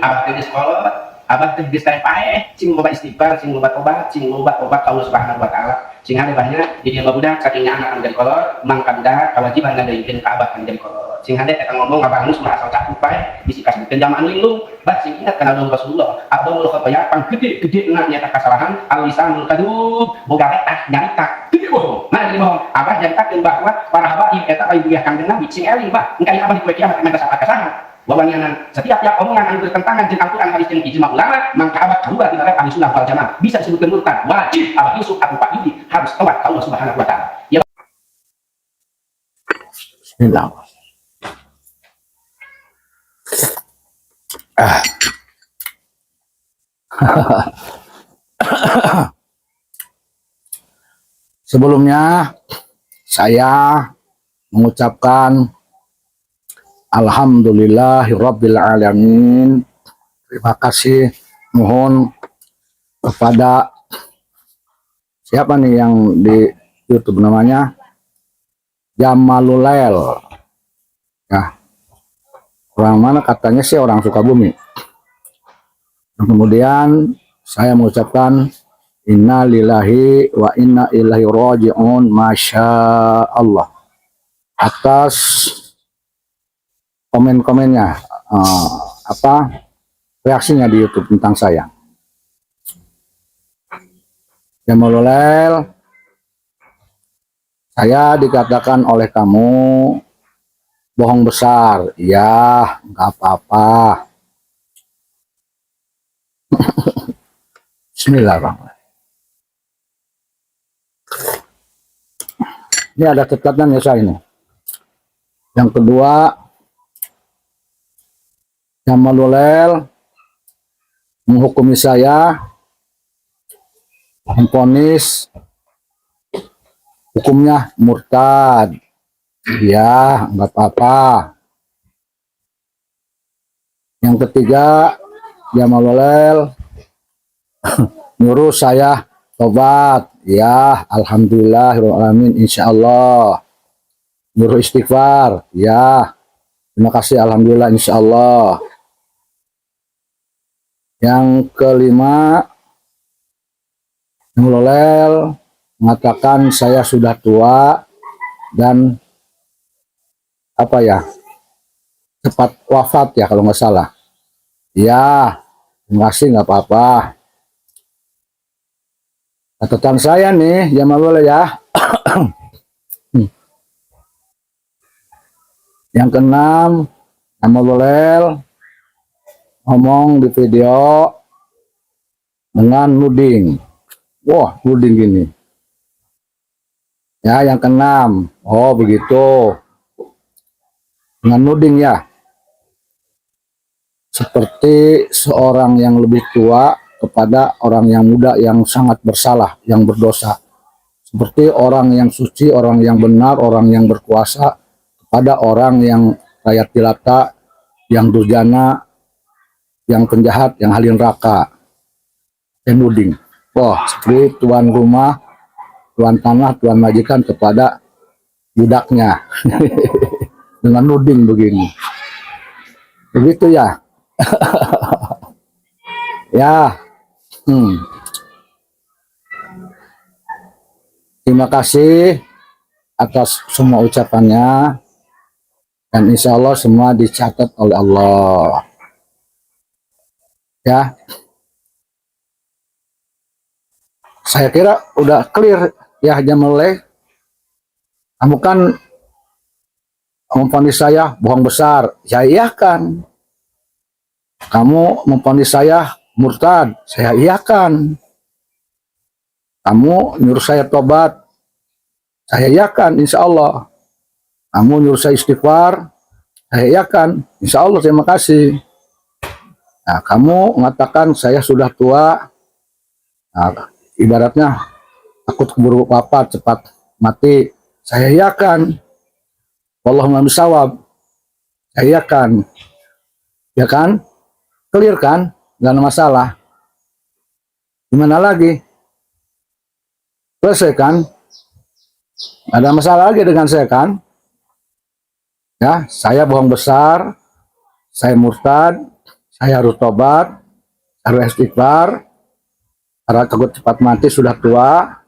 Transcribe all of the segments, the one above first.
abah teh geus kolot, abah teh geus teh paeh, cing loba istighfar, cing loba tobat, cing loba tobat ka Allah Subhanahu wa taala. Cing hade banyak jadi babudak saking anak jadi kolot, mangkanda kewajiban ngadeungkeun ka abah kan jadi kolot. Cing hade eta ngomong ngabangus mah asal cakup paeh bisi kasihkeun jamaan linglung. Bah cing ingat kana dong Rasulullah, abdul khataya pang gede-gede nyata kasalahan, alisanul kadub, boga retah nyarita. Gede bohong. Nah jadi bohong. Abah nyaritakeun bahwa para habaib eta aya biah kangjeng Nabi cing eling bah, engka abah di poe kiamat emang saat kasaha. Bahwanya setiap omongan anu bertentangan jeung Al-Qur'an hadis jeung ijma ulama mangka abad keluar di ahli sunnah wal jamaah bisa disebutkeun murtad wajib abad Yusuf atau Pak Yudi harus taubat ka Allah Subhanahu wa taala. Ya Bismillah. Sebelumnya saya mengucapkan Alhamdulillahirabbil alamin. Terima kasih mohon kepada siapa nih yang di YouTube namanya Jamalulail. Ya. Orang mana katanya sih orang Sukabumi. Dan kemudian saya mengucapkan inna lillahi wa inna ilaihi raji'un masya Allah atas komen-komennya, reaksinya di YouTube tentang saya. Jamalulail, saya dikatakan oleh kamu bohong besar. Ya, nggak apa-apa. Bismillahirrahmanirrahim. Ini ada catatan ya saya ini. Yang kedua, Jamalulail menghukumi saya, memvonis hukumnya murtad. Ya, nggak apa-apa. Yang ketiga, Jamalulail nyuruh saya tobat. Ya, alhamdulillahirrahmanirrahim, insyaallah. Nyuruh istighfar. Ya, terima kasih, alhamdulillah, insyaallah. Yang kelima, Jamalulail mengatakan saya sudah tua dan cepat wafat ya kalau nggak salah. Ya, terima kasih, nggak apa-apa. Catatan saya nih, Jamalulail ya. Yang keenam, Jamalulail ngomong di video dengan nuding. Wah, nuding gini. Ya, yang keenam. Oh, begitu. Dengan nuding ya. Seperti seorang yang lebih tua kepada orang yang muda yang sangat bersalah, yang berdosa. Seperti orang yang suci, orang yang benar, orang yang berkuasa kepada orang yang rakyat jelata, yang durjana, yang penjahat, yang ahli neraka. Nuding. Wah, seperti tuan rumah, tuan tanah, tuan majikan kepada budaknya. Dengan nuding begini. Begitu ya. Ya. Terima kasih atas semua ucapannya. Dan insya Allah semua dicatat oleh Allah. Ya. Saya kira udah clear ya, Jamalulail. Kamu kan memvonis saya bohong besar. Saya iyakan. Kamu memvonis saya murtad. Saya iyakan. Kamu nyuruh saya tobat. Saya iyakan, insya Allah. Kamu nyuruh saya istighfar. Saya iyakan, insya Allah, terima kasih. Nah, kamu mengatakan saya sudah tua. Nah, ibaratnya takut keburu wafat, cepat mati. Saya iyakan. Wallahumma bisawab. Saya iyakan. Ya kan? Clear kan? Nggak ada masalah. Gimana lagi? Selesai kan? Nggak ada masalah lagi dengan saya kan? Ya, saya bohong besar. Saya murtad. saya harus tobat, harus istighfar, karena takut cepat mati, sudah tua.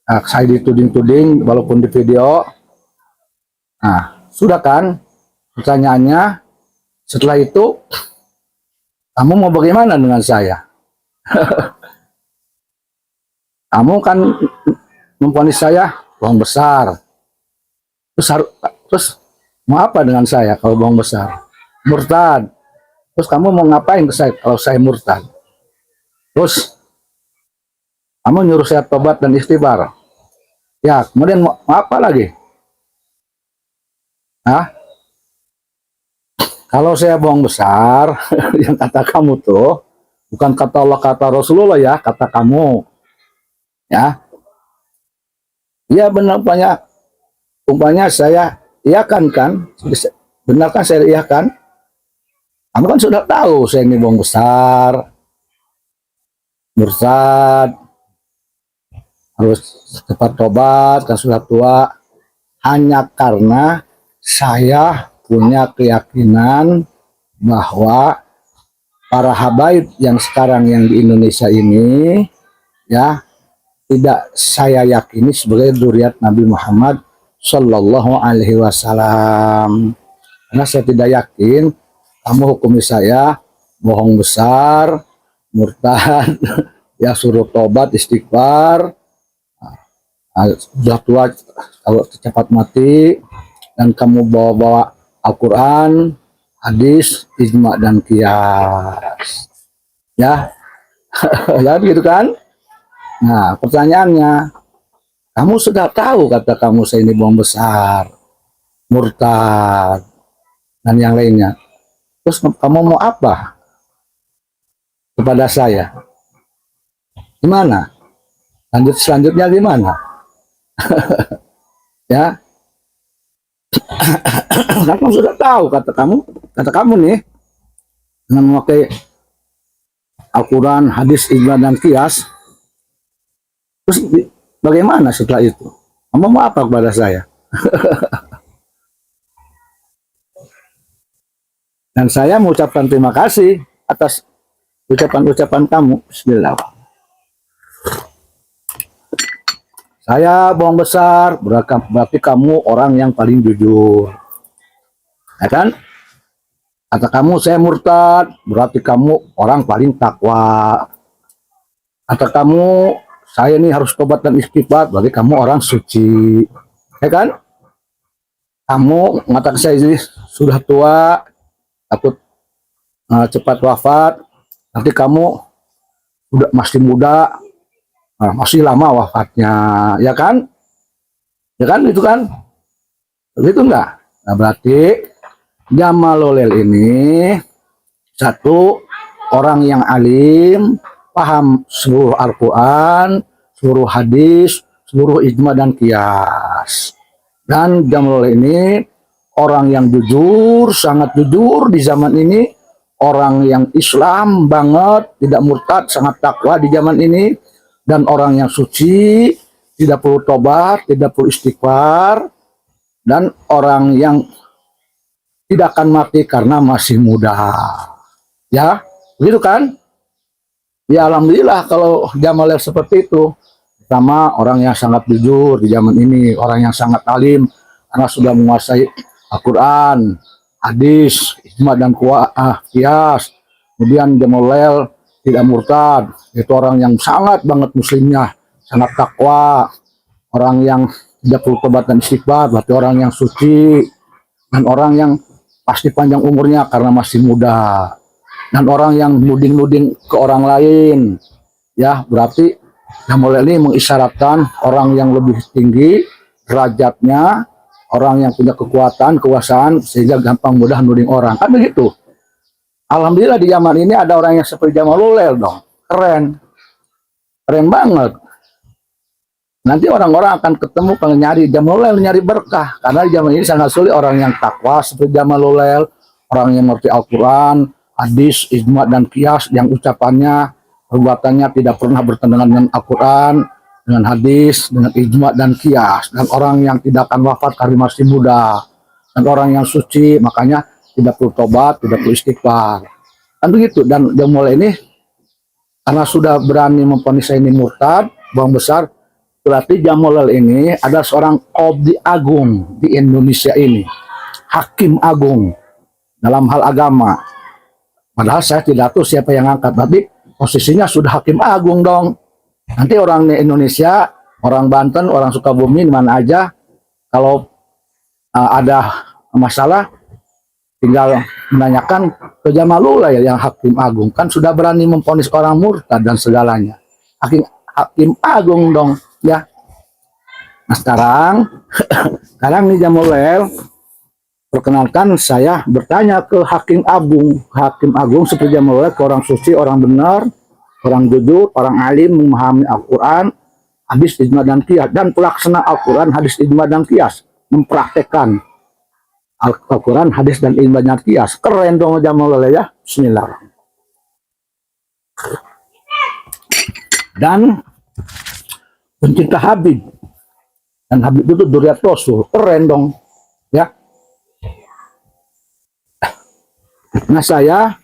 Saya dituding-tuding walaupun di video. Nah, sudah kan? Pertanyaannya, setelah itu kamu mau bagaimana dengan saya? Kamu kan memvonis saya bohong besar. Terus mau apa dengan saya kalau bohong besar? Murtad. Terus kamu mau ngapain ke saya kalau saya murtad? Terus kamu nyuruh saya tobat dan istighfar. Ya, kemudian mau apa lagi? Hah? Kalau saya bohong besar, yang kata kamu tuh, bukan kata Allah, kata Rasulullah ya, kata kamu. Ya. Ya benar, umpamanya saya iakan kan? Benar kan saya iakan? Kamu kan sudah tahu saya ini bohong besar, murtad, harus cepat tobat kan sudah tua, hanya karena saya punya keyakinan bahwa para habaib yang sekarang yang di Indonesia ini ya tidak saya yakini sebagai zuriat Nabi Muhammad Shallallahu Alaihi Wasallam, karena saya tidak yakin kamu hukumi saya bohong besar, murtad, ya suruh tobat istighfar, sudah tua kalau cepat mati, dan kamu bawa-bawa Al-Quran, hadis, ijma dan qiyas. Ya, ya gitu kan? Nah, pertanyaannya, kamu sudah tahu kata kamu saya ini bohong besar, murtad, dan yang lainnya. Terus kamu mau apa kepada saya? Gimana? Selanjutnya gimana? Ya, kamu sudah tahu kata kamu nih dengan memakai Al-Quran, hadis, ijma dan qiyas. Terus bagaimana setelah itu? Kamu mau apa kepada saya? Dan saya mengucapkan terima kasih atas ucapan-ucapan kamu. Bismillah. Saya bohong besar, berarti kamu orang yang paling jujur. Ya kan? Kata kamu saya murtad, berarti kamu orang paling takwa. Kata kamu saya ini harus tobat dan istighfar, berarti kamu orang suci. Ya kan? Kamu mengatakan saya ini sudah tua, takut cepat wafat, nanti kamu udah masih muda, masih lama wafatnya, ya kan? Ya kan, itu kan? Begitu enggak? Nah, berarti Jamalulil ini satu orang yang alim, paham seluruh Al-Quran, seluruh hadis, seluruh ijma dan qiyas. Dan Jamalulil ini orang yang jujur, sangat jujur di zaman ini, orang yang Islam banget, tidak murtad, sangat takwa di zaman ini, dan orang yang suci, tidak perlu tobat, tidak perlu istighfar, dan orang yang tidak akan mati karena masih muda. Ya, begitu kan? Ya alhamdulillah kalau Jamalulil seperti itu. Pertama, orang yang sangat jujur di zaman ini, orang yang sangat alim karena sudah menguasai Al-Quran, hadis, ijma dan qiyas. Kemudian Jamalulil tidak murtad, itu orang yang sangat banget muslimnya, sangat takwa, orang yang tidak perlu tobat dan istighfar, berarti orang yang suci, dan orang yang pasti panjang umurnya karena masih muda, dan orang yang nuding-nuding ke orang lain, ya berarti Jamalulil ini mengisyaratkan orang yang lebih tinggi derajatnya, orang yang punya kekuatan, kekuasaan, sehingga gampang mudah nuding orang, kan begitu. Alhamdulillah di zaman ini ada orang yang seperti Jamalulil dong, keren banget. Nanti orang-orang akan ketemu pengen nyari Jamalulil, nyari berkah, karena di zaman ini sangat sulit orang yang takwa seperti Jamalulil, orang yang mengerti Al-Quran, hadis, ijma dan qiyas, yang ucapannya, perbuatannya tidak pernah bertentangan dengan Al-Quran, dengan hadis, dengan ijma dan qiyas, dan orang yang tidak akan wafat karena masih muda, dan orang yang suci, makanya tidak perlu tobat, tidak perlu istighfar. Kan begitu. Dan Jamal ini karena sudah berani memvonis saya ini murtad, bohong besar, berarti Jamal ini adalah seorang qadhi agung di Indonesia ini, hakim agung dalam hal agama. Padahal saya tidak tahu siapa yang angkat, tapi posisinya sudah hakim agung dong. Nanti orang di Indonesia, orang Banten, orang Sukabumi, di mana aja, kalau ada masalah, tinggal menanyakan ke Jamalullah ya, yang hakim agung. Kan sudah berani memvonis orang murtad dan segalanya. Hakim agung dong, ya. Nah sekarang nih Jamalul, perkenalkan saya bertanya ke hakim agung seperti Jamalul, ke orang suci, orang benar, orang jujur, orang alim, memahami Al-Quran, hadis, ijma, dan qiyas, dan pelaksana Al-Quran, hadis, ijma, dan qiyas, mempraktekkan Al-Quran, hadis, dan ijma, dan qiyas. Keren dong Jamalul ya. Bismillah. Dan pencinta Habib, dan Habib itu dzurriyyah Rasul. Keren dong ya. Nah saya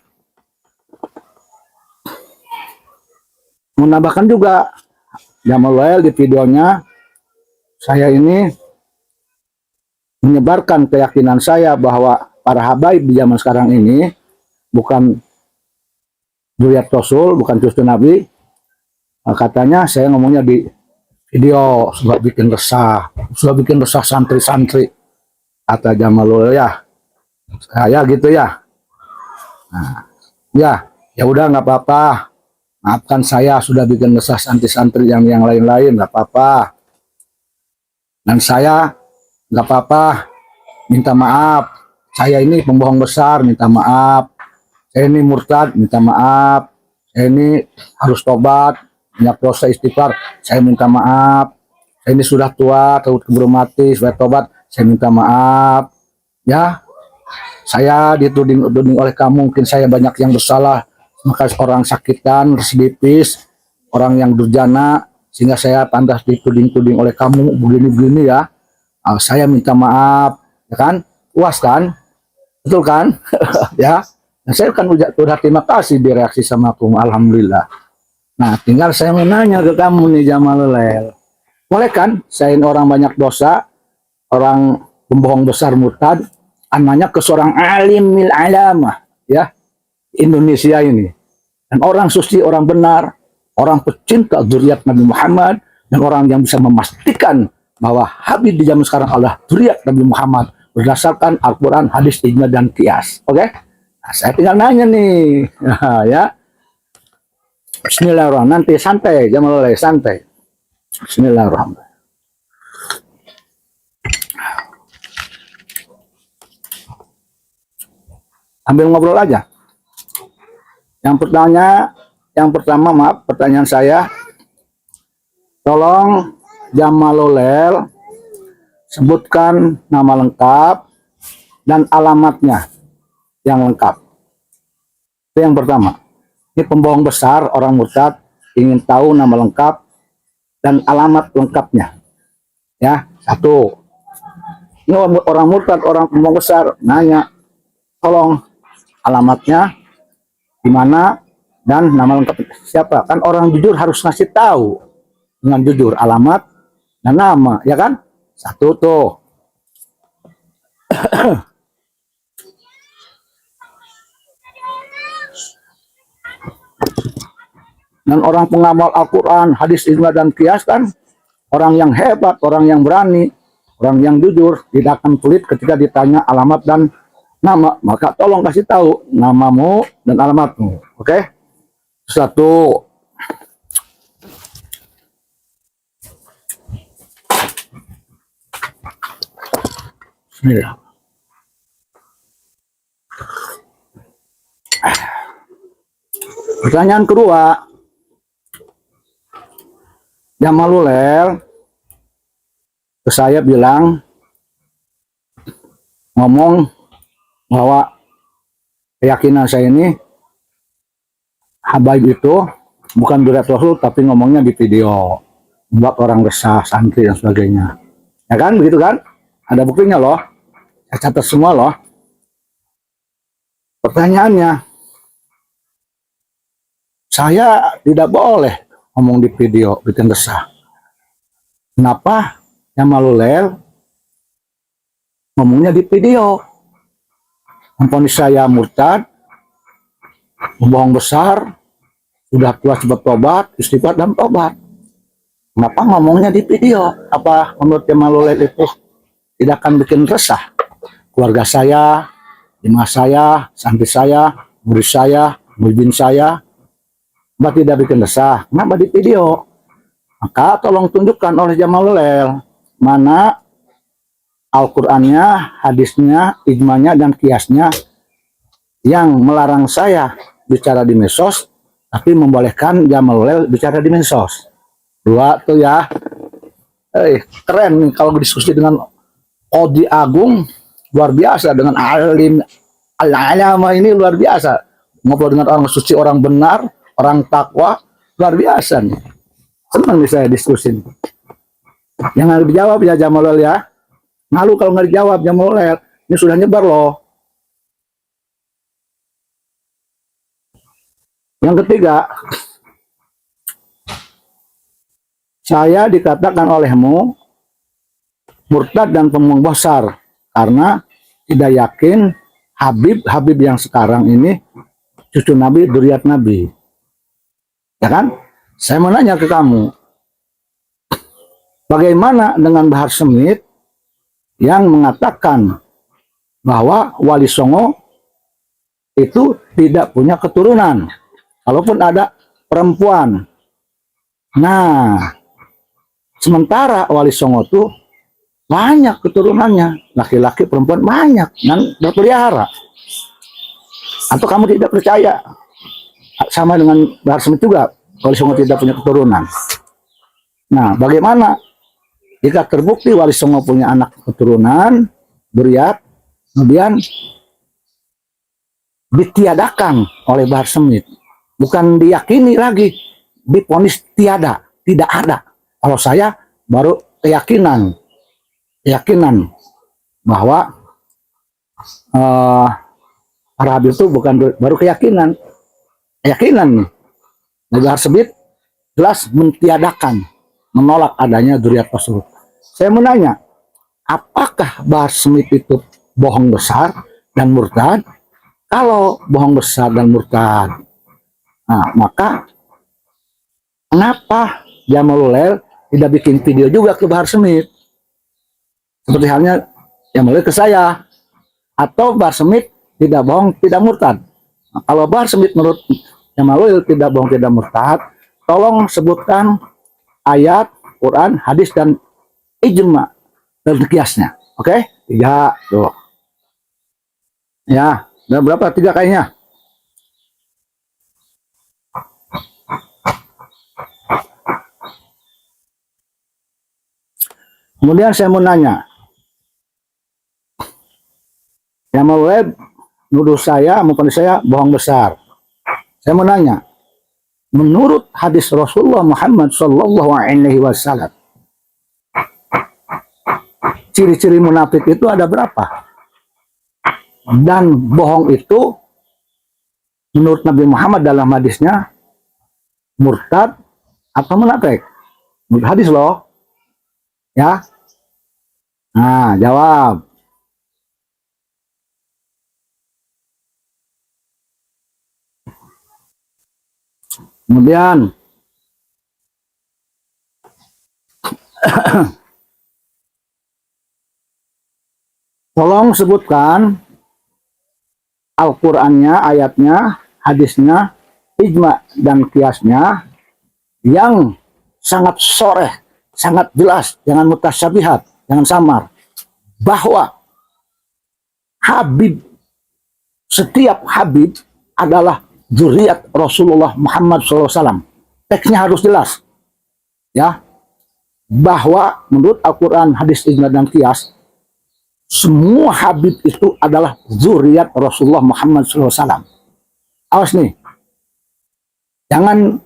menambahkan juga Jamalul di videonya, saya ini menyebarkan keyakinan saya bahwa para habaib di zaman sekarang ini bukan dzurriyyah Rasul, bukan cucu Nabi. Katanya saya ngomongnya di video sudah bikin resah santri-santri, kata Jamalul ya. Saya gitu ya. Nah, ya udah nggak apa-apa. Maafkan saya sudah bikin resah santri-santri yang lain-lain, nggak apa-apa. Dan saya nggak apa-apa, minta maaf. Saya ini pembohong besar, minta maaf. Saya ini murtad, minta maaf. Saya ini harus tobat, banyak dosa, istighfar. Saya minta maaf. Saya ini sudah tua, takut keburu mati, supaya tobat. Saya minta maaf. Ya, saya dituding oleh kamu, mungkin saya banyak yang bersalah. Maka orang sakitan, residipis, orang yang durjana, sehingga saya pantas dituding oleh kamu begini-begini ya. Saya minta maaf, ya kan? Puas kan? Betul kan? Ya. Nah, saya kan udah terima kasih di reaksi sama aku, alhamdulillah. Nah, tinggal saya mau nanya ke kamu nih Jamalul. Boleh kan? Saya ini orang banyak dosa, orang pembohong besar murtad, anaknya ke seorang alimil alamah, ya. Indonesia ini, dan orang suci, orang benar, orang pecinta dzurriyyat Nabi Muhammad, dan orang yang bisa memastikan bahwa Habib di zaman sekarang adalah dzurriyyat Nabi Muhammad berdasarkan Al-Quran, hadis, ijma, dan qiyas. Oke? Nah, saya tinggal nanya nih, ya. Bismillahirrahmanirrahim. Nanti santai, Jamalul, santai. Bismillahirrahmanirrahim. Ambil ngobrol aja. Yang pertama, pertanyaan saya, tolong Jamalul sebutkan nama lengkap dan alamatnya yang lengkap. Itu yang pertama. Ini pembohong besar, orang murtad, ingin tahu nama lengkap dan alamat lengkapnya. Ya, satu. Ini orang murtad, orang pembohong besar, nanya, tolong alamatnya di mana dan nama lengkap siapa. Kan orang jujur harus ngasih tahu dengan jujur alamat dan nama, ya kan? Satu tuh. Dan orang pengamal Al-Quran, hadis, ijma, dan qiyas kan orang yang hebat, orang yang berani, orang yang jujur, tidak akan pelit ketika ditanya alamat dan nama. Maka tolong kasih tahu namamu dan alamatmu. Oke? Satu. Bismillah. Pertanyaan kedua, Jamalul ke saya bilang, ngomong bahwa keyakinan saya ini habaib itu bukan dzurriyyah Rasul, tapi ngomongnya di video, membuat orang resah, santri dan sebagainya. Ya kan, begitu kan? Ada buktinya loh. Saya catat semua loh. Pertanyaannya, saya tidak boleh ngomong di video, bikin resah. Kenapa Jamalulel ngomongnya di video? Memponis saya murtad, membohong besar, sudah tua sebab tobat, istighfar dan tobat. Kenapa ngomongnya di video? Apa menurut Jamalulel itu tidak akan bikin resah? Keluarga saya, jemaah saya, santri saya, murid saya, muridin saya, mbak tidak bikin resah. Kenapa di video? Maka tolong tunjukkan oleh Jamalulel mana Al-Qur'annya, hadisnya, ijmanya dan kiasnya yang melarang saya bicara di medsos, tapi membolehkan Jamalulel bicara di medsos. Dua tuh ya. Keren nih kalau diskusi dengan Qadhi Agung, luar biasa, dengan alim al-alama ini luar biasa. Ngobrol dengan orang suci, orang benar, orang takwa, luar biasa nih. Senang nih saya diskusi. Yang nggak dijawab ya Jamalulel ya. Malu kalau nggak dijawab Jamalulel. Ini sudah nyebar loh. Yang ketiga, saya dikatakan olehmu murtad dan pembohong besar karena tidak yakin Habib yang sekarang ini cucu Nabi, dzurriyyat Nabi. Ya kan? Saya mau nanya ke kamu, bagaimana dengan Bahar Smith yang mengatakan bahwa Wali Songo itu tidak punya keturunan, kalaupun ada perempuan. Nah, sementara Wali Songo itu banyak keturunannya, laki-laki, perempuan banyak, dan berpelihara. Atau kamu tidak percaya? Sama dengan Bahar Smith juga, Wali Songo tidak punya keturunan. Nah, bagaimana jika terbukti Wali Songo punya anak keturunan, dzurriyyat, kemudian ditiadakan oleh Bahar Smith? Bukan diyakini lagi, diponis tiada, tidak ada. Kalau saya baru keyakinan bahwa para Habib itu bukan baru keyakinan nih. Bahar Smith jelas mentiadakan, menolak adanya dzurriyyat Rasul. Saya mau nanya, apakah Bahar Smith itu bohong besar dan murtad? Kalau bohong besar dan murtad, nah maka kenapa Jamalulel tidak bikin video juga ke Bahar Smith? Seperti halnya Jamalulel ke saya. Atau Bahar Smith tidak bohong, tidak murtad. Nah, kalau Bahar Smith menurut Jamalulel tidak bohong, tidak murtad, tolong sebutkan ayat, Quran, hadis, dan ijma dan kiasnya. Oke? 3 tuh. Ya, dan berapa? 3 kayaknya. Kemudian saya mau nanya, Jamalulel nuduh saya, memponis saya bohong besar. Saya mau nanya, menurut hadis Rasulullah Muhammad Sallallahu Alaihi Wasallam, ciri-ciri munafik itu ada berapa? Dan bohong itu menurut Nabi Muhammad dalam hadisnya murtad atau munafik? Menurut hadis loh, ya. Nah, jawab. Kemudian tolong sebutkan Al-Qur'annya, ayatnya, hadisnya, ijma dan kiasnya yang sangat soreh, sangat jelas, jangan mutasyabihat, jangan samar, bahwa setiap Habib adalah dzurriyyat Rasulullah Muhammad SAW. Teksnya harus jelas, ya, bahwa menurut Al-Quran, hadis, ijma dan kias, semua Habib itu adalah dzurriyyat Rasulullah Muhammad SAW. Awas nih, jangan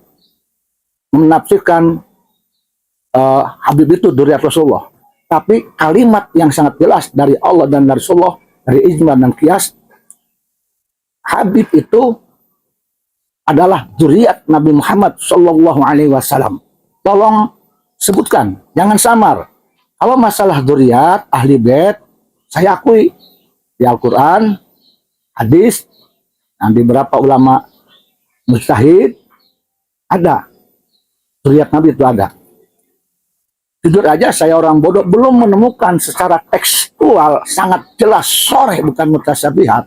menafsirkan Habib itu dzurriyyat Rasulullah, tapi kalimat yang sangat jelas dari Allah dan dari Rasulullah, dari ijma dan kias, Habib itu adalah zuriat Nabi Muhammad Shallallahu Alaihi Wasallam. Tolong sebutkan, jangan samar. Kalau masalah zuriat ahli bait, saya akui di Al-Quran, hadis, dan di beberapa ulama mujtahid ada zuriat Nabi itu ada. Jujur aja saya orang bodoh belum menemukan secara tekstual sangat jelas sore bukan mutasyabihat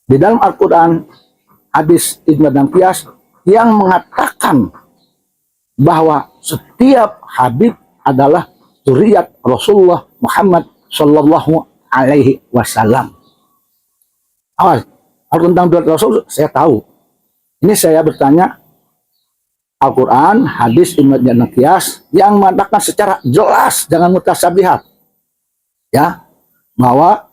di dalam Al-Quran, hadis, ijma dan qiyas yang mengatakan bahwa setiap Habib adalah zuriat Rasulullah Muhammad Sallallahu Alaihi Wasallam. Awal tentang zuriat Rasul saya tahu. Ini saya bertanya Al-Quran, hadis, ijma dan qiyas yang mengatakan secara jelas jangan mutasyabihat ya bahwa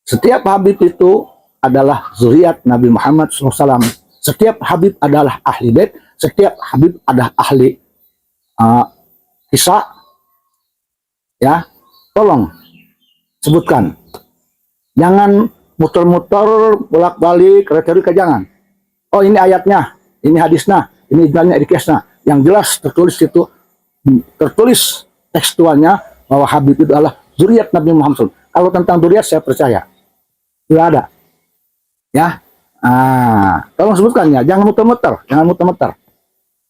setiap Habib itu adalah zuriat Nabi Muhammad SAW. Setiap Habib adalah ahli bait, setiap Habib adalah ahli kisah. Ya, tolong sebutkan. Jangan muter-muter bolak-balik retorika, jangan. Oh ini ayatnya, ini hadisnya, ini ijma'nya, ini qiyasnya. Yang jelas tertulis tekstualnya bahwa Habib itu adalah zuriat Nabi Muhammad SAW. Kalau tentang zuriat saya percaya, tidak ada. Ya, tolong sebutkannya, jangan muter-muter, jangan muter-muter.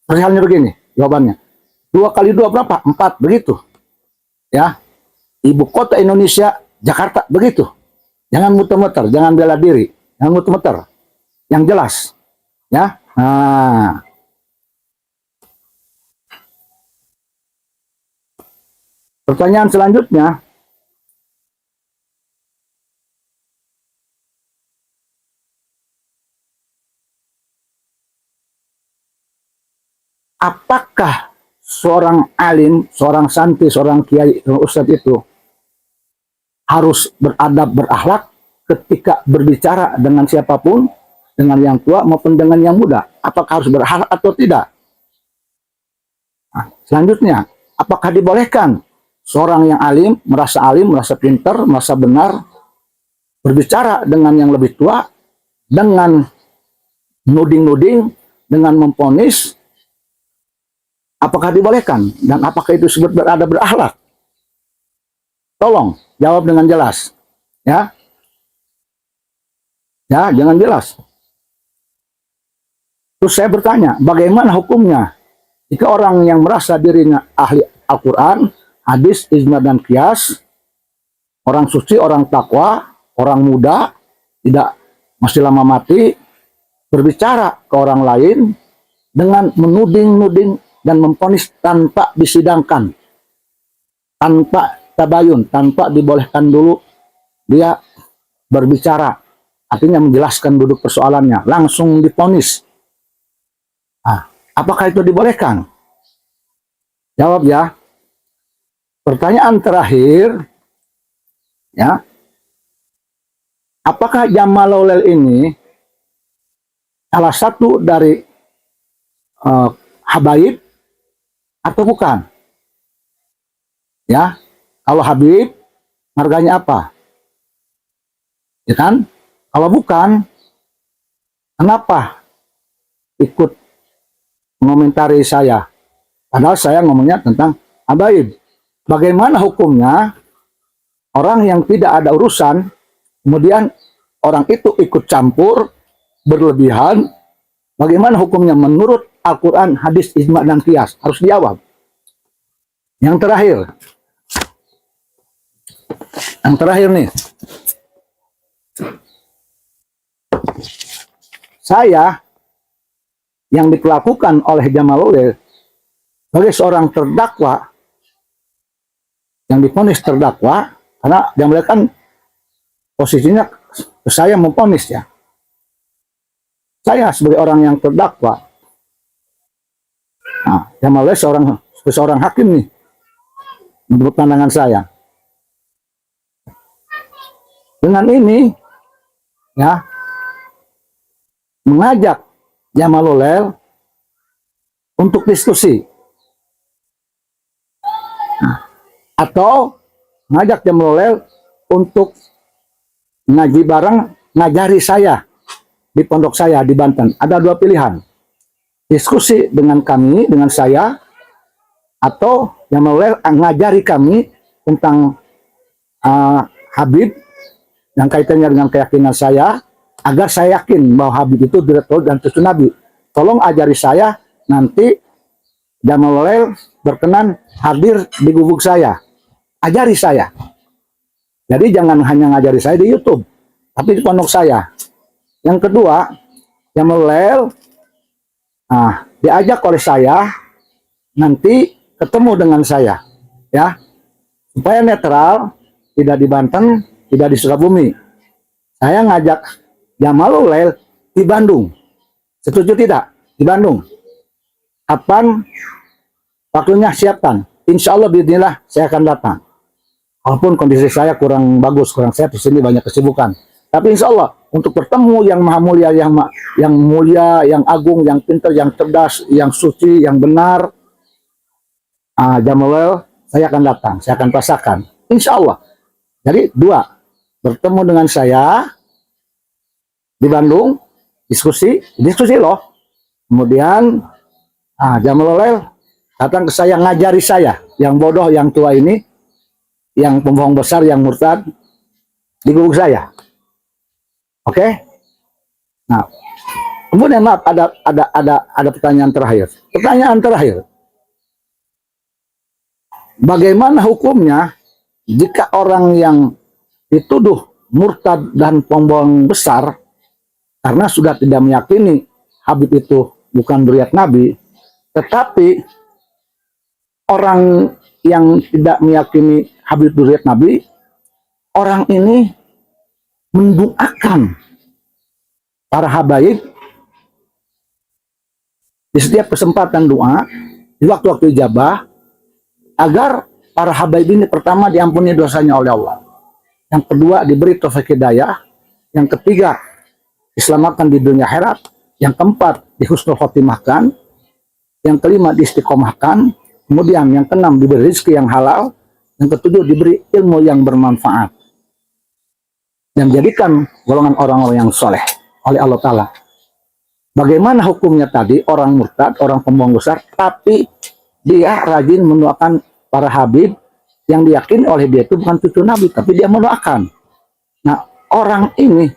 Persoalannya begini, jawabannya. 2 kali 2 berapa? 4, begitu. Ya, ibu kota Indonesia, Jakarta, begitu. Jangan muter-muter, jangan bela diri, jangan muter-muter. Yang jelas, ya. Pertanyaan selanjutnya. Apakah seorang alim, seorang santri, seorang kiai, ustadz itu harus beradab, berakhlak ketika berbicara dengan siapapun, dengan yang tua maupun dengan yang muda? Apakah harus berakhlak atau tidak? Nah, selanjutnya, apakah dibolehkan seorang yang alim, merasa pintar, merasa benar, berbicara dengan yang lebih tua, dengan nuding-nuding, dengan memponis? Apakah dibolehkan? Dan apakah itu disebut beradab, berakhlak? Tolong jawab dengan jelas. Ya, ya, jangan jelas. Terus saya bertanya, bagaimana hukumnya jika orang yang merasa dirinya ahli Al-Quran, hadis, ijma dan qiyas, orang suci, orang takwa, orang muda, tidak masih lama mati, berbicara ke orang lain dengan menuding-nuding dan memponis tanpa disidangkan, tanpa tabayun, tanpa dibolehkan dulu dia berbicara, artinya menjelaskan duduk persoalannya, langsung diponis. Apakah itu dibolehkan? Jawab ya. Pertanyaan terakhir, ya, apakah Jamalulail ini salah satu dari habaib atau bukan? Ya, kalau Habib, harganya apa? Ya kan? Kalau bukan, kenapa ikut mengomentari saya? Padahal saya ngomongnya tentang habaib. Bagaimana hukumnya orang yang tidak ada urusan, kemudian orang itu ikut campur, berlebihan, bagaimana hukumnya menurut Al-Quran, hadis, ijma, dan qiyas? Harus dijawab. Yang terakhir. Yang terakhir nih. Saya yang diperlakukan oleh Jamalulail sebagai seorang terdakwa, yang diponis terdakwa, karena Jamalulail kan posisinya saya memponis ya. Saya sebagai orang yang terdakwa, Jamalulail seorang hakim nih, menurut pandangan saya. Dengan ini, ya, mengajak Jamalulail untuk diskusi, atau mengajak Jamalulail untuk ngaji bareng, ngajari saya di pondok saya di Banten, ada dua pilihan. Diskusi dengan kami, dengan saya, atau yang mulai ngajari kami tentang Habib yang kaitannya dengan keyakinan saya, agar saya yakin bahwa Habib itu direktur dan cucu Nabi. Tolong ajari saya, nanti Jamalulail berkenan hadir di gubuk saya. Ajari saya. Jadi jangan hanya ngajari saya di YouTube, tapi di pondok saya. Yang kedua, Jamalulail diajak oleh saya, nanti ketemu dengan saya, ya, supaya netral, tidak di Banten, tidak di Sukabumi. Saya ngajak Jamalulail di Bandung. Setuju tidak? Di Bandung. Kapan waktunya siapkan? Insya Allah bismillah saya akan datang. Walaupun kondisi saya kurang bagus, kurang sehat, di sini banyak kesibukan. Tapi insya Allah untuk bertemu yang maha mulia, yang mulia, yang agung, yang pintar, yang cerdas, yang suci, yang benar, Jamalulail saya akan datang, saya akan rasakan. Insya Allah. Jadi dua, bertemu dengan saya di Bandung, diskusi loh. Kemudian Jamalulail datang ke saya, ngajari saya, yang bodoh, yang tua ini, yang pembohong besar, yang murtad, di gubuk saya. Oke? Nah, kemudian maaf, ada pertanyaan terakhir. Pertanyaan terakhir. Bagaimana hukumnya jika orang yang dituduh murtad dan pembohong besar karena sudah tidak meyakini Habib itu bukan zuriat Nabi, tetapi orang yang tidak meyakini Habib zuriat Nabi, orang ini mendoakan para habaib di setiap kesempatan doa, di waktu-waktu ijabah, agar para habaib ini pertama diampuni dosanya oleh Allah, yang kedua diberi taufik hidayah, yang ketiga diselamatkan di dunia akhirat, yang keempat dihusnul khotimahkan, yang kelima diistiqomahkan, kemudian yang keenam diberi rezeki yang halal, yang ketujuh diberi ilmu yang bermanfaat, dan jadikan golongan orang-orang yang soleh oleh Allah Ta'ala. Bagaimana hukumnya tadi orang murtad, orang pembohong besar, tapi dia rajin mendoakan para habib yang diyakini oleh dia itu bukan cucu Nabi, tapi dia mendoakan. Nah, orang ini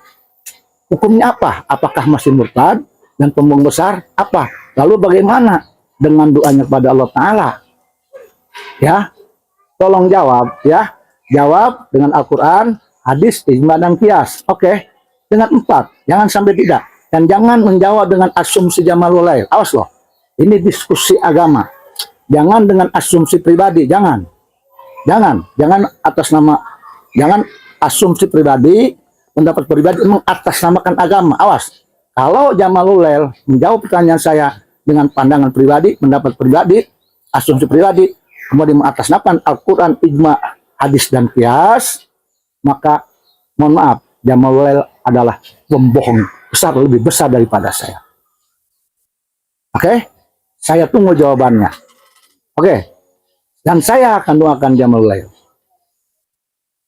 hukumnya apa? Apakah masih murtad dan pembohong besar? Apa? Lalu bagaimana dengan doanya kepada Allah Ta'ala? Ya, tolong jawab ya. Jawab dengan Al-Quran, hadis, ijma, dan qiyas. Oke, dengan 4. Jangan sampai tidak. Dan jangan menjawab dengan asumsi Jamalulail. Awas loh. Ini diskusi agama. Jangan dengan asumsi pribadi. Jangan atas nama, jangan asumsi pribadi, pendapat pribadi mengatasnamakan agama. Awas. Kalau Jamalulail menjawab pertanyaan saya dengan pandangan pribadi, pendapat pribadi, asumsi pribadi, kemudian mengatasnamakan Al-Quran, ijma, hadis, dan qiyas, maka mohon maaf, Jamalulail adalah pembohong besar, lebih besar daripada saya. Oke? Saya tunggu jawabannya. Oke? Dan saya akan doakan Jamalulail.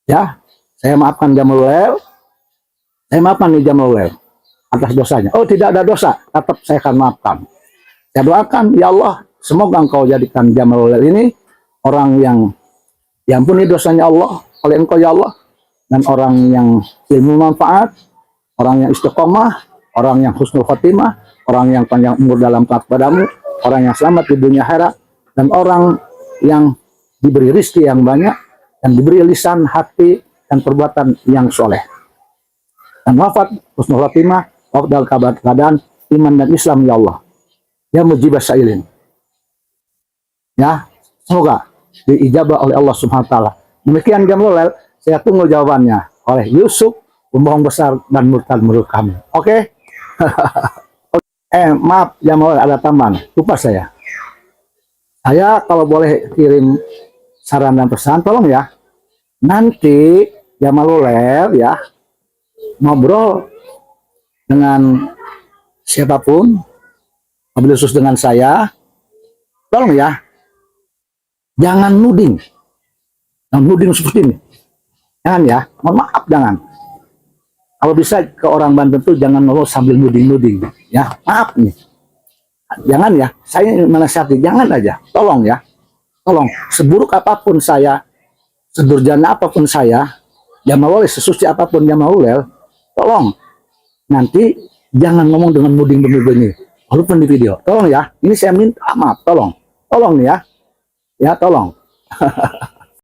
Ya, saya maafkan Jamalulail. Saya maafkan nih Jamalulail atas dosanya. Oh, tidak ada dosa, tetap saya akan maafkan. Saya doakan, ya Allah, semoga engkau jadikan Jamalulail ini orang yang diampuni dosanya Allah oleh engkau ya Allah, dan orang yang ilmu manfaat, orang yang istiqomah, orang yang husnul khotimah, orang yang panjang umur dalam taat padamu, orang yang selamat di dunia akhirat, dan orang yang diberi rizki yang banyak, dan diberi lisan, hati, dan perbuatan yang soleh. Dan wafat husnul khotimah, wafat dalam keadaan iman dan Islam ya Allah. Ya mujibah sa'ilin. Ya, semoga diijabah oleh Allah Subhanahu wa taala. Demikian Jamalulail, saya tunggu jawabannya oleh Yusuf, pembohong besar dan murtad menurut kami. Oke? Maaf Jamalulail, ada tambahan. Lupa saya. Saya kalau boleh kirim saran dan pesan, tolong ya. Nanti Jamalulail ya ngobrol dengan siapapun, mobil khusus dengan saya, tolong ya, jangan nuding seperti ini, jangan ya, mohon maaf, jangan. kalau bisa ke orang Banten tuh jangan ngomong sambil nuding-nuding, ya. Maaf nih, jangan ya. Saya menasihati, jangan aja. Tolong ya, tolong. Seburuk apapun saya, sedurjana apapun saya, Jamalul sesuci apapun Jamalul, tolong nanti jangan ngomong dengan nuding begini. Walaupun di video, tolong ya. Ini saya minta maaf, tolong nih ya, ya tolong.